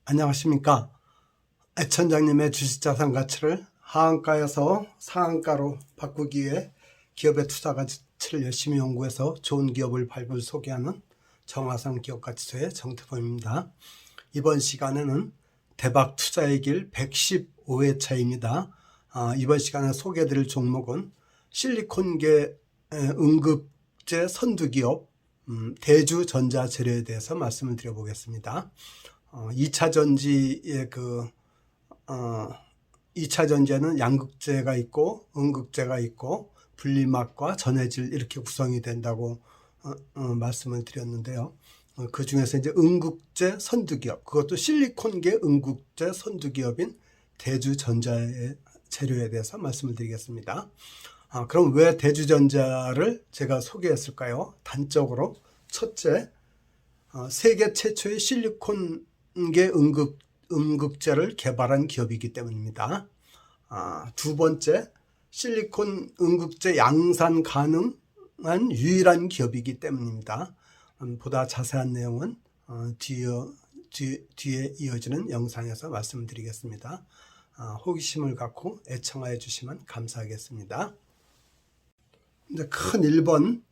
안녕하십니까. 애천장님의 주식자산 가치를 하한가에서 상한가로 바꾸기 위해 기업의 투자 가치를 열심히 연구해서 좋은 기업을 발굴 소개하는 정화상 기업가치소의 정태범입니다. 이번 시간에는 대박 투자의 길 115회차입니다. 이번 시간에 소개해드릴 종목은 실리콘계 응급제 선두기업 대주전자재료에 대해서 말씀을 드려보겠습니다. 2차 전지의 2차 전지에는 양극재가 있고 음극재가 있고 분리막과 전해질 이렇게 구성이 된다고 말씀을 드렸는데요. 그 중에서 이제 음극재 선두기업, 그것도 실리콘계 음극재 선두기업인 대주전자의 재료에 대해서 말씀을 드리겠습니다. 그럼 왜 대주전자를 제가 소개했을까요? 단적으로 첫째, 세계 최초의 실리콘계 음극재를 개발한 기업이기 때문입니다. 두 번째, 실리콘 음극재 양산 가능한 유일한 기업이기 때문입니다. 보다 자세한 내용은 뒤에 이어지는 영상에서 말씀드리겠습니다. 호기심을 갖고 애청하여 주시면 감사하겠습니다. 이제 큰 1번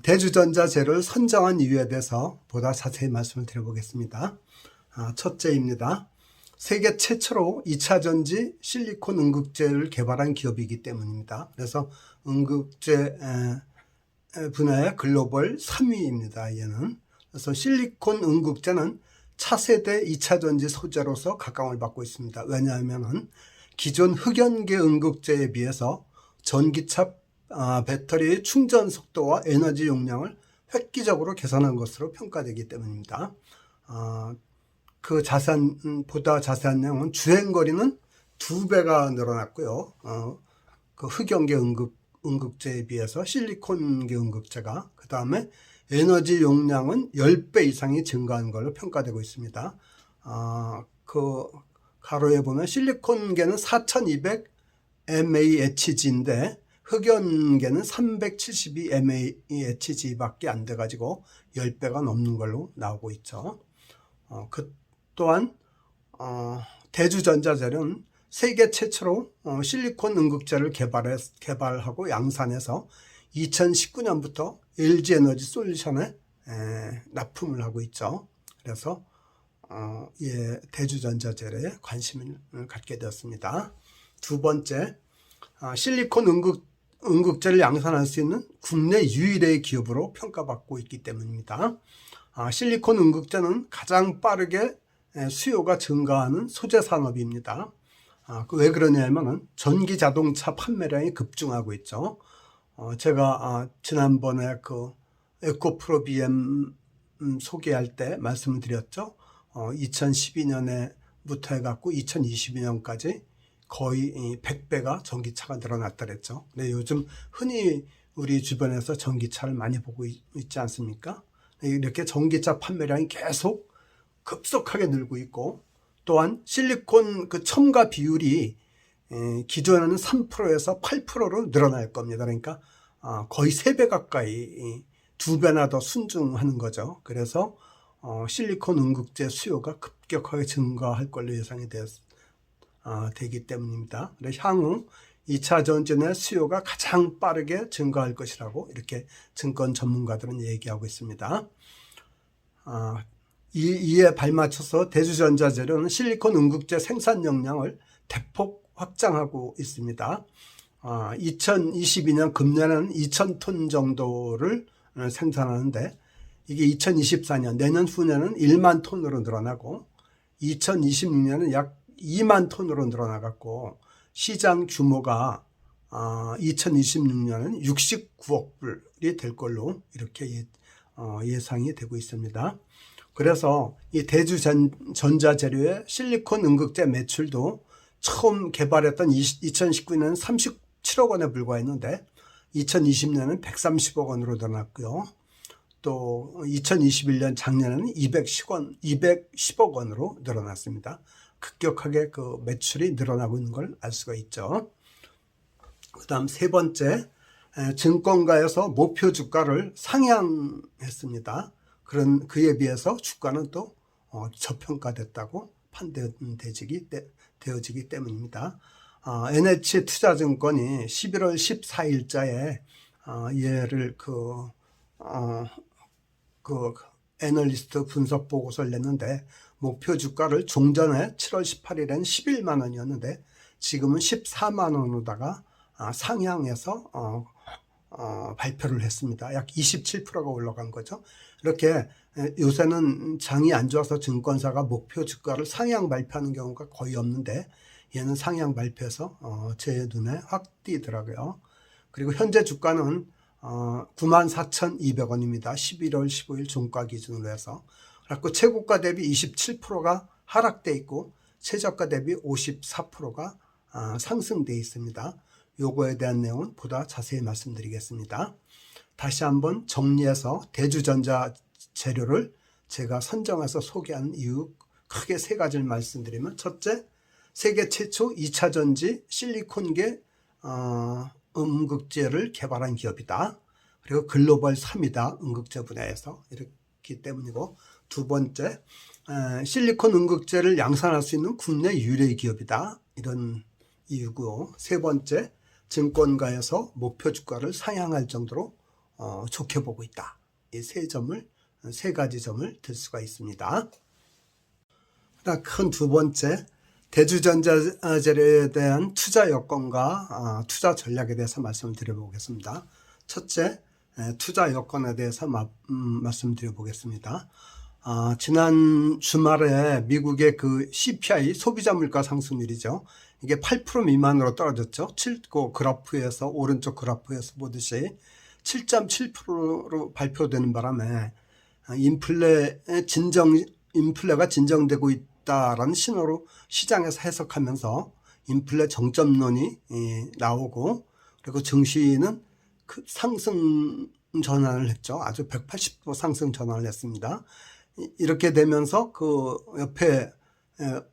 대주전자재료를 선정한 이유에 대해서 보다 자세히 말씀을 드려보겠습니다. 첫째입니다. 세계 최초로 2차 전지 실리콘 음극재를 개발한 기업이기 때문입니다. 그래서 음극재 분야의 글로벌 3위입니다. 얘는. 그래서 실리콘 음극재는 차세대 2차 전지 소재로서 각광을 받고 있습니다. 왜냐하면 기존 흑연계 음극재에 비해서 전기차 배터리의 충전 속도와 에너지 용량을 획기적으로 개선한 것으로 평가되기 때문입니다. 보다 자세한 내용은 주행거리는 2배가 늘어났고요. 그 흑연계 음극재에 비해서 실리콘계 음극재가, 그 다음에 에너지 용량은 10배 이상이 증가한 걸로 평가되고 있습니다. 그 가로에 보면 실리콘계는 4200 mAh인데 흑연계는 372 mAh 밖에 안 돼가지고 10배가 넘는 걸로 나오고 있죠. 또한 대주전자재료는 세계 최초로 실리콘 음극재를 개발하고 양산해서 2019년부터 LG에너지 솔루션에 납품을 하고 있죠. 그래서 대주전자재료에 관심을 갖게 되었습니다. 두 번째, 실리콘 음극재를 양산할 수 있는 국내 유일의 기업으로 평가받고 있기 때문입니다. 실리콘 음극재는 가장 빠르게 수요가 증가하는 소재 산업입니다. 왜 그러냐면 전기 자동차 판매량이 급증하고 있죠. 제가 지난번에 그 에코프로 BM 소개할 때 말씀을 드렸죠. 2012년에부터 해갖고 2022년까지 거의 100배가 전기차가 늘어났다 그랬죠. 근데 요즘 흔히 우리 주변에서 전기차를 많이 보고 있지 않습니까? 이렇게 전기차 판매량이 계속 급속하게 늘고 있고, 또한 실리콘 그 첨가 비율이 기존에는 3%에서 8%로 늘어날 겁니다. 그러니까 거의 3배 가까이 2배나 더 순증하는 거죠. 그래서 실리콘 음극재 수요가 급격하게 증가할 걸로 예상이 되기 때문입니다. 그래서 향후 2차 전지 내 수요가 가장 빠르게 증가할 것이라고 이렇게 증권 전문가들은 얘기하고 있습니다. 이에 발맞춰서 대주전자재료는 실리콘 음극재 생산 역량을 대폭 확장하고 있습니다. 2022년 금년에는 2,000톤 정도를 생산하는데, 이게 2024년 내년 후년은 1만 톤으로 늘어나고 2026년은 약 2만 톤으로 늘어나갔고, 시장 규모가 2026년은 69억 불이 될 걸로 이렇게 예상이 되고 있습니다. 그래서 이 대주전자재료의 실리콘 음극재 매출도 처음 개발했던 2019년은 37억 원에 불과했는데 2020년은 130억 원으로 늘어났고요. 또 2021년 작년에는 210억 원으로 늘어났습니다. 급격하게 그 매출이 늘어나고 있는 걸 알 수가 있죠. 그 다음 세 번째, 증권가에서 목표 주가를 상향했습니다. 그에 비해서 주가는 또 저평가됐다고 되어지기 때문입니다. NH투자증권이 11월 14일자에 얘를 애널리스트 분석 보고서를 냈는데, 목표 주가를 종전에 7월 18일엔 11만 원이었는데 지금은 14만 원으로다가 상향해서 발표를 했습니다. 약 27%가 올라간 거죠. 이렇게 요새는 장이 안 좋아서 증권사가 목표 주가를 상향 발표하는 경우가 거의 없는데, 얘는 상향 발표해서 제 눈에 확 띄더라고요. 그리고 현재 주가는 94,200원입니다. 11월 15일 종가 기준으로 해서. 그래서 최고가 대비 27%가 하락돼 있고 최저가 대비 54%가 상승돼 있습니다. 요거에 대한 내용은 보다 자세히 말씀드리겠습니다. 다시 한번 정리해서 대주전자 재료를 제가 선정해서 소개한 이유 크게 세 가지를 말씀드리면, 첫째, 세계 최초 2차 전지 실리콘계 음극재를 개발한 기업이다. 그리고 글로벌 3위다. 음극재 분야에서. 이렇기 때문이고, 두 번째, 실리콘 음극재를 양산할 수 있는 국내 유일의 기업이다. 이런 이유고, 세 번째, 증권가에서 목표 주가를 상향할 정도로 좋게 보고 있다. 이 세 가지 점을 들 수가 있습니다. 큰 두 번째, 대주전자 재료에 대한 투자 여건과 투자 전략에 대해서 말씀을 드려보겠습니다. 첫째, 투자 여건에 대해서 말씀드려보겠습니다. 지난 주말에 미국의 그 CPI 소비자 물가 상승률이죠. 이게 8% 미만으로 떨어졌죠. 그래프에서, 오른쪽 그래프에서 보듯이 7.7%로 발표되는 바람에 인플레가 진정되고 있다라는 신호로 시장에서 해석하면서 인플레 정점론이 나오고, 그리고 증시는 그 상승 전환을 했죠. 아주 180도 상승 전환을 했습니다. 이렇게 되면서 그 옆에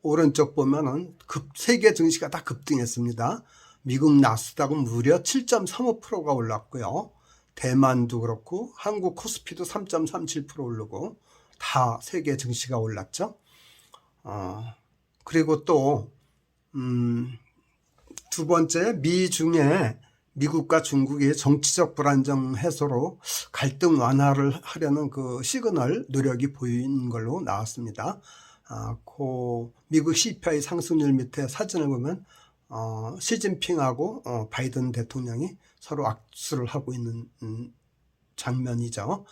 오른쪽 보면은 세계 증시가 다 급등했습니다. 미국 나스닥은 무려 7.35%가 올랐고요. 대만도 그렇고 한국 코스피도 3.37% 오르고 다 세계 증시가 올랐죠. 그리고 또 두 번째, 미국과 중국의 정치적 불안정 해소로 갈등 완화를 하려는 그 시그널 노력이 보이는 걸로 나왔습니다. 미국 CPI 상승률 밑에 사진을 보면 시진핑하고 바이든 대통령이 서로 악수를 하고 있는 장면이죠.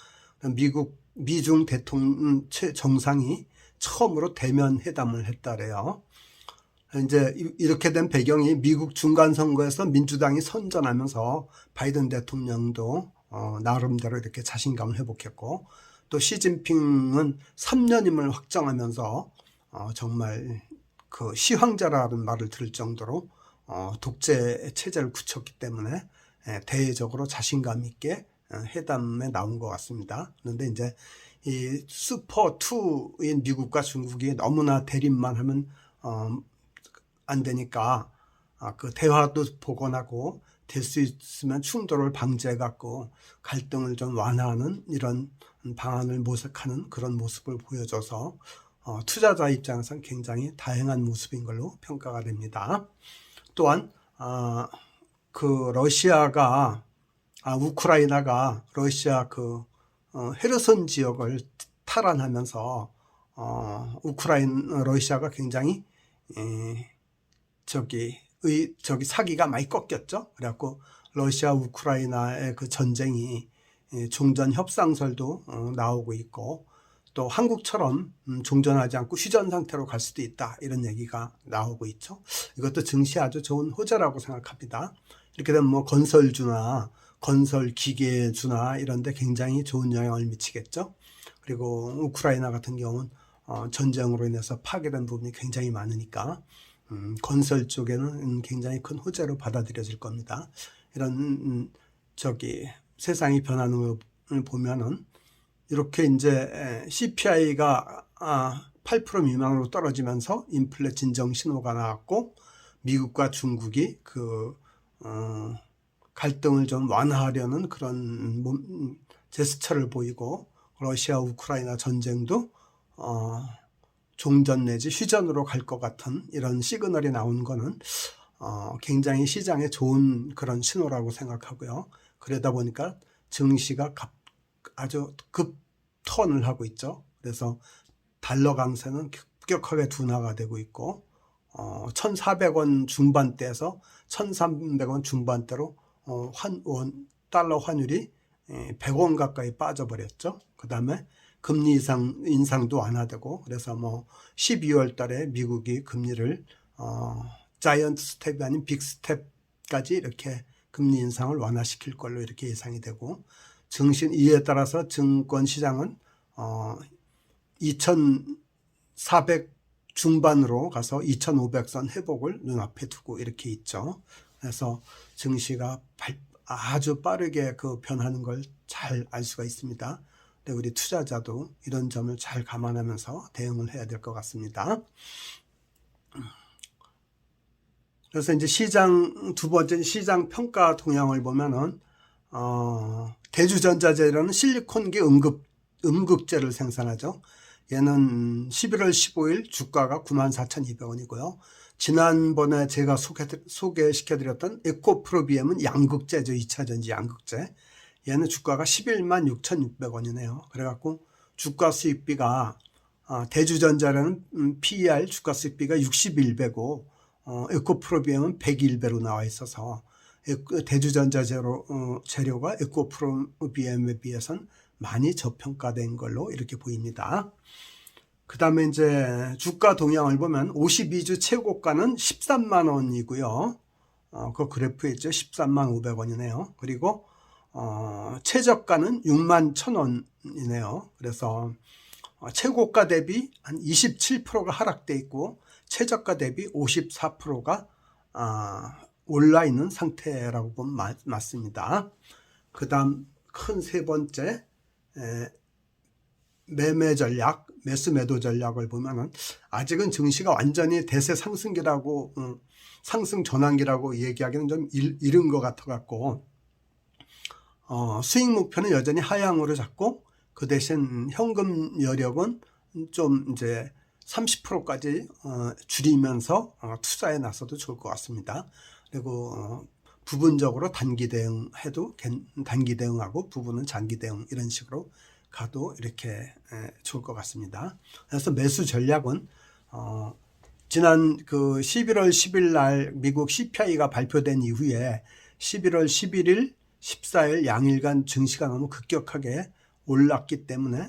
미중 대통령 정상이 처음으로 대면 회담을 했다래요. 이제 이렇게 된 배경이 미국 중간 선거에서 민주당이 선전하면서 바이든 대통령도 나름대로 이렇게 자신감을 회복했고, 또 시진핑은 3년임을 확정하면서 정말 그 시황자라는 말을 들을 정도로 독재 체제를 굳혔기 때문에 대외적으로 자신감 있게 회담에 나온 것 같습니다. 그런데 이제 이 슈퍼2인 미국과 중국이 너무나 대립만 하면 안 되니까 그 대화도 복원하고 될 수 있으면 충돌을 방지해 갖고 갈등을 좀 완화하는 이런 방안을 모색하는 그런 모습을 보여줘서 투자자 입장에서는 굉장히 다양한 모습인 걸로 평가가 됩니다. 또한 우크라이나가 러시아 헤르손 지역을 탈환하면서 러시아가 굉장히 사기가 많이 꺾였죠. 그래갖고 러시아 우크라이나의 그 전쟁이 종전 협상설도 나오고 있고, 또 한국처럼 종전하지 않고 휴전 상태로 갈 수도 있다, 이런 얘기가 나오고 있죠. 이것도 증시에 아주 좋은 호재라고 생각합니다. 이렇게 되면 뭐 건설주나 건설기계주나 이런 데 굉장히 좋은 영향을 미치겠죠. 그리고 우크라이나 같은 경우는 전쟁으로 인해서 파괴된 부분이 굉장히 많으니까 건설 쪽에는 굉장히 큰 호재로 받아들여질 겁니다. 이런 세상이 변하는 걸 보면은 이렇게 이제 CPI가 8% 미만으로 떨어지면서 인플레 진정 신호가 나왔고, 미국과 중국이 갈등을 좀 완화하려는 그런 제스처를 보이고, 러시아 우크라이나 전쟁도 종전 내지 휴전으로 갈 것 같은 이런 시그널이 나온 거는 굉장히 시장에 좋은 그런 신호라고 생각하고요. 그러다 보니까 증시가 아주 급턴을 하고 있죠. 그래서 달러 강세는 급격하게 둔화가 되고 있고 1,400원 중반대에서 1,300원 중반대로 달러 환율이 100원 가까이 빠져버렸죠. 그 다음에 금리 인상도 완화되고, 그래서 12월 달에 미국이 금리를 자이언트 스텝이 아닌 빅 스텝까지 이렇게 금리 인상을 완화시킬 걸로 이렇게 예상이 되고, 이에 따라서 증권 시장은 2,400 중반으로 가서 2,500선 회복을 눈앞에 두고 이렇게 있죠. 그래서 증시가 아주 빠르게 변하는 걸 잘 알 수가 있습니다. 근데 우리 투자자도 이런 점을 잘 감안하면서 대응을 해야 될 것 같습니다. 그래서 이제 두 번째 시장 평가 동향을 보면은 대주전자재료는 실리콘계 음극재를 생산하죠. 얘는 11월 15일 주가가 94,200원이고요. 지난번에 제가 소개시켜드렸던 에코프로비엠은 양극재죠. 2차전지 양극재. 얘는 주가가 116,600원이네요. 그래갖고 주가 수익비가 대주전자라는 PER 주가 수익비가 61배고 에코프로비엠은 101배로 나와 있어서 대주전자 재료가 에코프로비엠에 비해서는 많이 저평가된 걸로 이렇게 보입니다. 그 다음에 이제 주가 동향을 보면 52주 최고가는 13만 원이고요. 그 그래프에 있죠. 13만 500원이네요. 그리고 최저가는 6만 1,000원이네요. 그래서 최고가 대비 한 27%가 하락돼 있고 최저가 대비 54%가 올라 있는 상태라고 보면 맞습니다. 그 다음 큰 세 번째 매매 전략, 매수 매도 전략을 보면은 아직은 증시가 완전히 대세 상승기라고 상승 전환기라고 얘기하기는 좀 이른 것 같아 갖고 수익 목표는 여전히 하향으로 잡고 그 대신 현금 여력은 좀 이제 30%까지 줄이면서 투자에 나서도 좋을 것 같습니다. 그리고 부분적으로 단기 대응해도 단기 대응하고 부분은 장기 대응 이런 식으로 가도 이렇게 좋을 것 같습니다. 그래서 매수 전략은 지난 11월 10일 날 미국 CPI가 발표된 이후에 11월 11일, 14일 양일간 증시가 너무 급격하게 올랐기 때문에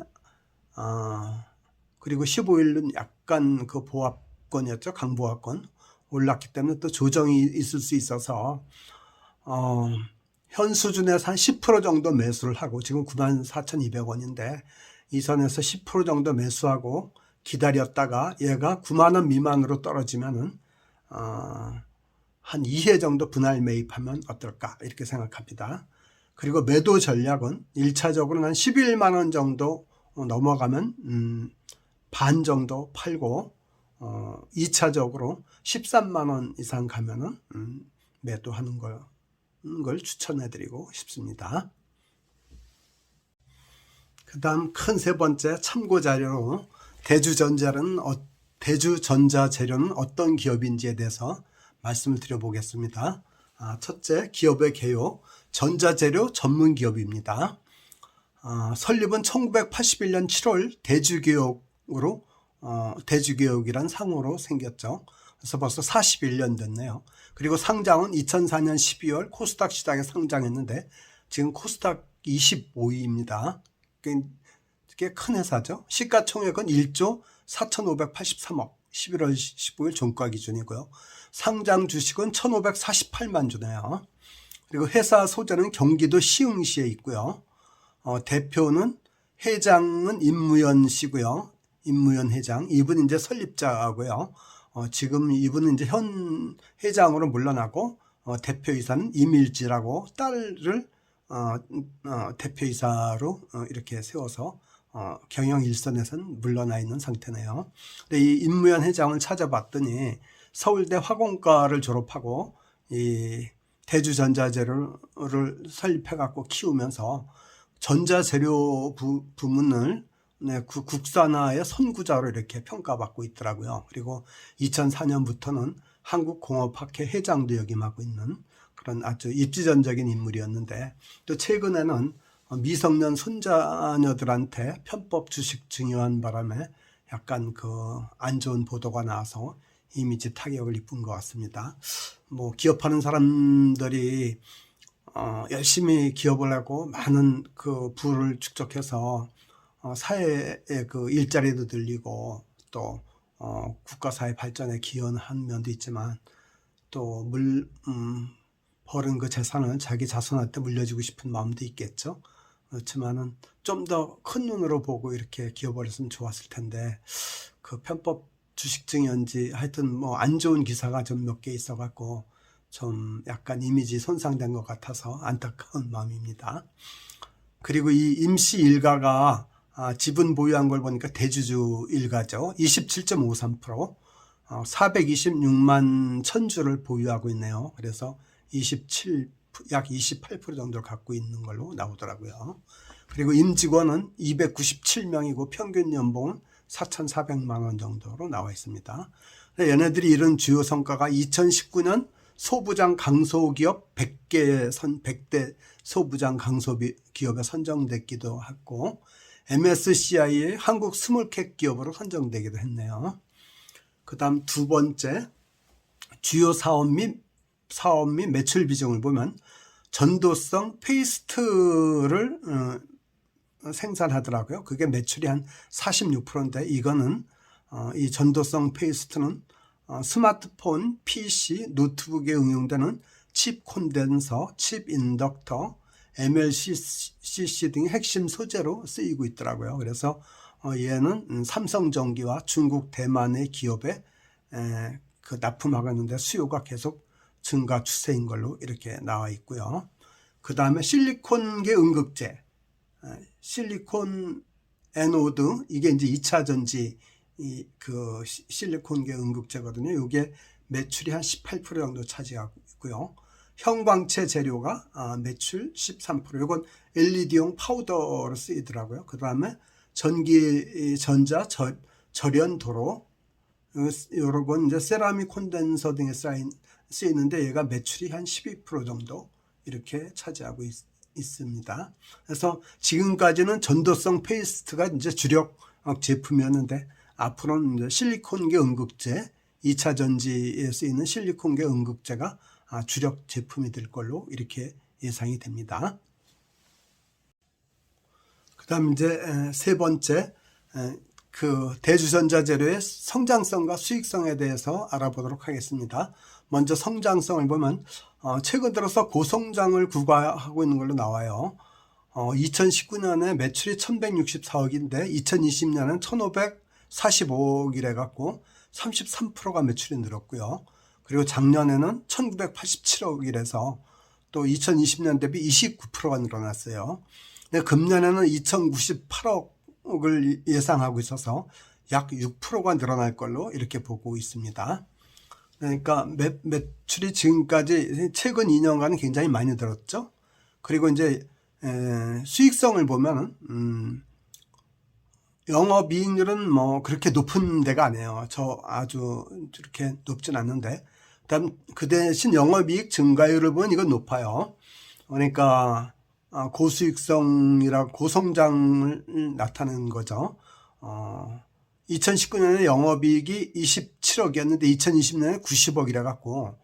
그리고 15일은 약간 보합권이었죠. 강보합권 올랐기 때문에 또 조정이 있을 수 있어서 현 수준에서 한 10% 정도 매수를 하고 지금 94,200원인데 이 선에서 10% 정도 매수하고 기다렸다가 얘가 9만 원 미만으로 떨어지면은 한 2회 정도 분할 매입하면 어떨까 이렇게 생각합니다. 그리고 매도 전략은 1차적으로는 한 11만 원 정도 넘어가면 반 정도 팔고 2차적으로 13만 원 이상 가면은 매도하는 걸 추천해드리고 싶습니다. 그 다음 큰 세 번째 참고 자료로 대주전자 재료는 어떤 기업인지에 대해서 말씀을 드려보겠습니다. 첫째, 기업의 개요. 전자재료 전문 기업입니다. 설립은 1981년 7월 대주교육이란 상호로 생겼죠. 그래서 벌써 41년 됐네요. 그리고 상장은 2004년 12월 코스닥 시장에 상장했는데 지금 코스닥 25위입니다. 꽤 큰 회사죠. 시가총액은 1조 4,583억 11월 15일 종가 기준이고요. 상장 주식은 1,548만 주네요. 그리고 회사 소재는 경기도 시흥시에 있고요. 회장은 임무연 씨고요. 임무연 회장. 이분 이제 설립자고요. 지금 이분은 이제 현 회장으로 물러나고 대표이사는 임일지라고 딸을 대표이사로 이렇게 세워서 경영 일선에서는 물러나 있는 상태네요. 근데 이 임무연 회장을 찾아봤더니 서울대 화공과를 졸업하고 이 대주전자재료를 설립해 갖고 키우면서 전자재료 부문을 네, 국산화의 선구자로 이렇게 평가받고 있더라고요. 그리고 2004년부터는 한국공업학회 회장도 역임하고 있는 그런 아주 입지전적인 인물이었는데, 또 최근에는 미성년 손자녀들한테 편법 주식 증여한 바람에 약간 안 좋은 보도가 나와서 이미지 타격을 입은 것 같습니다. 뭐 기업하는 사람들이 열심히 기업을 하고 많은 부를 축적해서 사회의 일자리도 늘리고 또 국가 사회 발전에 기여한 면도 있지만, 또 벌은 그 재산을 자기 자손한테 물려주고 싶은 마음도 있겠죠. 그렇지만은 좀 더 큰 눈으로 보고 이렇게 기업을 했으면 좋았을 텐데, 편법 주식증여인지 하여튼 뭐 안 좋은 기사가 좀 몇 개 있어 갖고 좀 약간 이미지 손상된 것 같아서 안타까운 마음입니다. 그리고 이 임씨 일가가 지분 보유한 걸 보니까 대주주 일가죠. 27.53%, 426만 천주를 보유하고 있네요. 그래서 약 28% 정도를 갖고 있는 걸로 나오더라고요. 그리고 임직원은 297명이고 평균 연봉은 4,400만 원 정도로 나와 있습니다. 얘네들이 이룬 주요 성과가 2019년 소부장 강소기업 100대 소부장 강소기업에 선정됐기도 했고, MSCI의 한국 스몰캡 기업으로 선정되기도 했네요. 그 다음 두 번째, 주요 사업 및 매출 비중을 보면 전도성 페이스트를 생산하더라고요. 그게 매출이 한 46%인데, 이거는 이 전도성 페이스트는 스마트폰, PC, 노트북에 응용되는 칩 콘덴서, 칩 인덕터, MLCC 등의 핵심 소재로 쓰이고 있더라고요. 그래서 얘는 삼성전기와 중국, 대만의 기업에 납품하고 있는데 수요가 계속 증가 추세인 걸로 이렇게 나와 있고요. 그 다음에 실리콘계 응급제, 실리콘 에노드, 이게 이제 2차 전지 실리콘계 응급제거든요. 이게 매출이 한 18% 정도 차지하고 있고요. 형광체 재료가 매출 13%. 이건 LED용 파우더로 쓰이더라고요. 그 다음에 전자 절연 도로, 여러 건 이제 세라믹 콘덴서 등에 쓰이는데, 얘가 매출이 한 12% 정도 이렇게 차지하고 있습니다. 그래서 지금까지는 전도성 페이스트가 이제 주력 제품이었는데, 앞으로는 이제 실리콘계 응급제, 2차 전지에 쓰이는 실리콘계 응급제가 주력 제품이 될 걸로 이렇게 예상이 됩니다. 그 다음 이제 세 번째, 대주전자재료의 성장성과 수익성에 대해서 알아보도록 하겠습니다. 먼저 성장성을 보면 최근 들어서 고성장을 구가하고 있는 걸로 나와요. 2019년에 매출이 1164억인데 2020년은 1545억이래 갖고 33%가 매출이 늘었고요. 그리고 작년에는 1987억이라서 또 2020년 대비 29%가 늘어났어요. 근데 금년에는 2098억을 예상하고 있어서 약 6%가 늘어날 걸로 이렇게 보고 있습니다. 그러니까 매출이 지금까지 최근 2년간은 굉장히 많이 늘었죠. 그리고 이제 수익성을 보면은 영업이익률은 뭐 그렇게 높은 데가 아니에요. 아주 이렇게 높진 않는데, 그 대신 영업이익 증가율을 보면 이건 높아요. 그러니까 고수익성이라 고성장을 나타내는 거죠. 2019년에 영업이익이 27억이었는데 2020년에 90억이라 갖고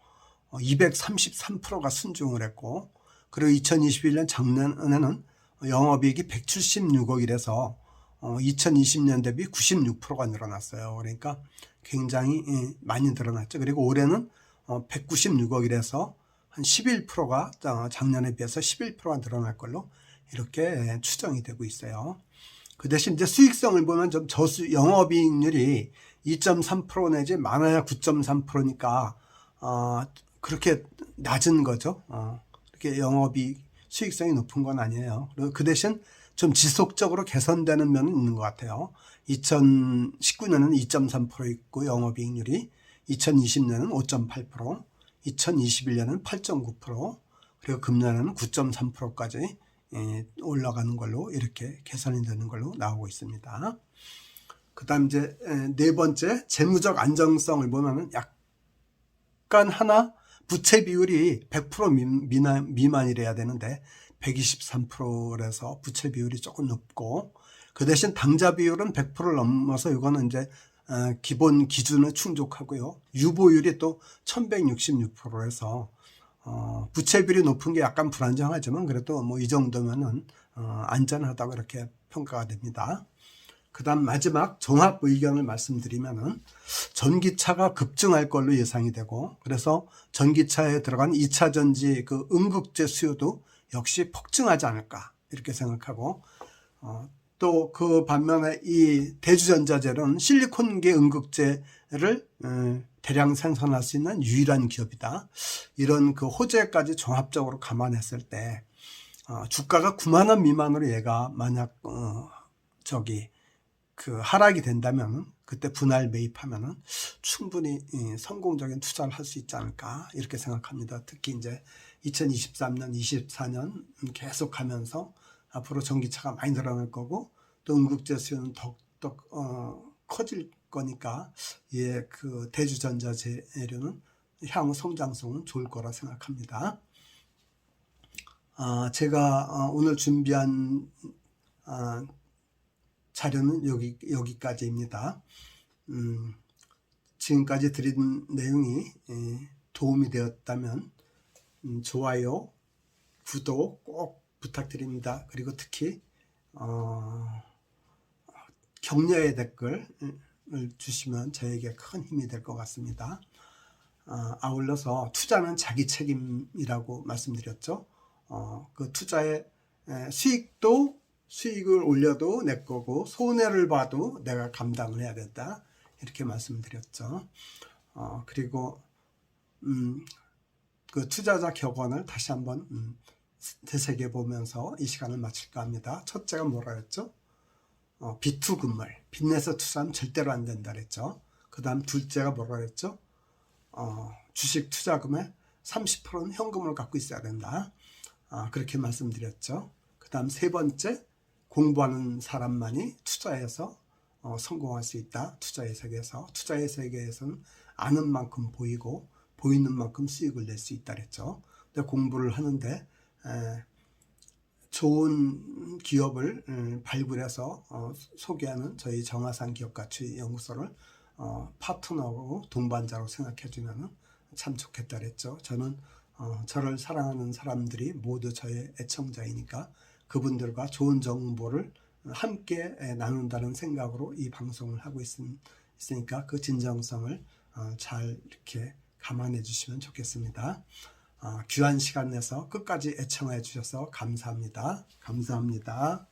233%가 순증을 했고, 그리고 2021년 작년에는 영업이익이 176억이라서 2020년 대비 96%가 늘어났어요. 그러니까 굉장히 많이 늘어났죠. 그리고 올해는 196억이라서 한 11%가 작년에 비해서 11%가 늘어날 걸로 이렇게 추정이 되고 있어요. 그 대신 이제 수익성을 보면 좀 영업이익률이 2.3% 내지 많아야 9.3%니까 그렇게 낮은 거죠. 그렇게 영업이익 수익성이 높은 건 아니에요. 그리고 그 대신 좀 지속적으로 개선되는 면은 있는 것 같아요. 2019년은 2.3% 있고 영업이익률이, 2020년은 5.8%, 2021년은 8.9%, 그리고 금년에는 9.3%까지 올라가는 걸로 이렇게 계산이 되는 걸로 나오고 있습니다. 그 다음 이제 네 번째 재무적 안정성을 보면은 약간 하나 부채 비율이 100% 미만이래야 되는데 123%라서 부채 비율이 조금 높고, 그 대신 당좌 비율은 100%를 넘어서 이거는 이제 기본 기준을 충족하고요. 유보율이 또 1166%에서 부채 비율이 높은 게 약간 불안정하지만 그래도 뭐 이 정도면은 안전하다고 이렇게 평가가 됩니다. 그 다음 마지막 종합 의견을 말씀드리면은 전기차가 급증할 걸로 예상이 되고, 그래서 전기차에 들어간 2차 전지 그 음극재 수요도 역시 폭증하지 않을까 이렇게 생각하고, 또 그 반면에 이 대주전자재는 실리콘계 음극재를 대량 생산할 수 있는 유일한 기업이다. 이런 그 호재까지 종합적으로 감안했을 때 주가가 9만 원 미만으로 얘가 만약 그 하락이 된다면 그때 분할 매입하면은 충분히 성공적인 투자를 할 수 있지 않을까 이렇게 생각합니다. 특히 이제 2023년, 24년 계속 가면서 앞으로 전기차가 많이 늘어날 거고, 또 음극재 수요는 더욱 커질 거니까 그 대주전자 재료는 향후 성장성은 좋을 거라 생각합니다. 제가 오늘 준비한 자료는 여기까지입니다. 지금까지 드린 내용이 도움이 되었다면 좋아요, 구독 꼭 부탁드립니다. 그리고 특히 격려의 댓글을 주시면 저에게 큰 힘이 될 것 같습니다. 아울러서 투자는 자기 책임이라고 말씀드렸죠. 그 투자의 수익을 올려도 내 거고 손해를 봐도 내가 감당을 해야 된다 이렇게 말씀드렸죠. 그리고 그 투자자 격언을 다시 한번 되새겨 보면서 이 시간을 마칠까 합니다. 첫째가 뭐라 했죠? 비투금물, 빚내서 투자하면 절대로 안 된다 그랬죠. 그 다음 둘째가 뭐라 그랬죠? 주식 투자금의 30%는 현금을 갖고 있어야 된다. 그렇게 말씀드렸죠. 그 다음 세 번째, 공부하는 사람만이 투자해서 성공할 수 있다. 투자의 세계에서는 아는 만큼 보이고 보이는 만큼 수익을 낼 수 있다 그랬죠. 근데 공부를 하는데 좋은 기업을 발굴해서 소개하는 저희 정화산 기업가치연구소를 파트너고 동반자로 생각해 주면 참 좋겠다 그랬죠. 저는 저를 사랑하는 사람들이 모두 저의 애청자이니까 그분들과 좋은 정보를 함께 나눈다는 생각으로 이 방송을 하고 있으니까 그 진정성을 잘 이렇게 감안해 주시면 좋겠습니다. 귀한 시간 내서 끝까지 애청해 주셔서 감사합니다. 감사합니다.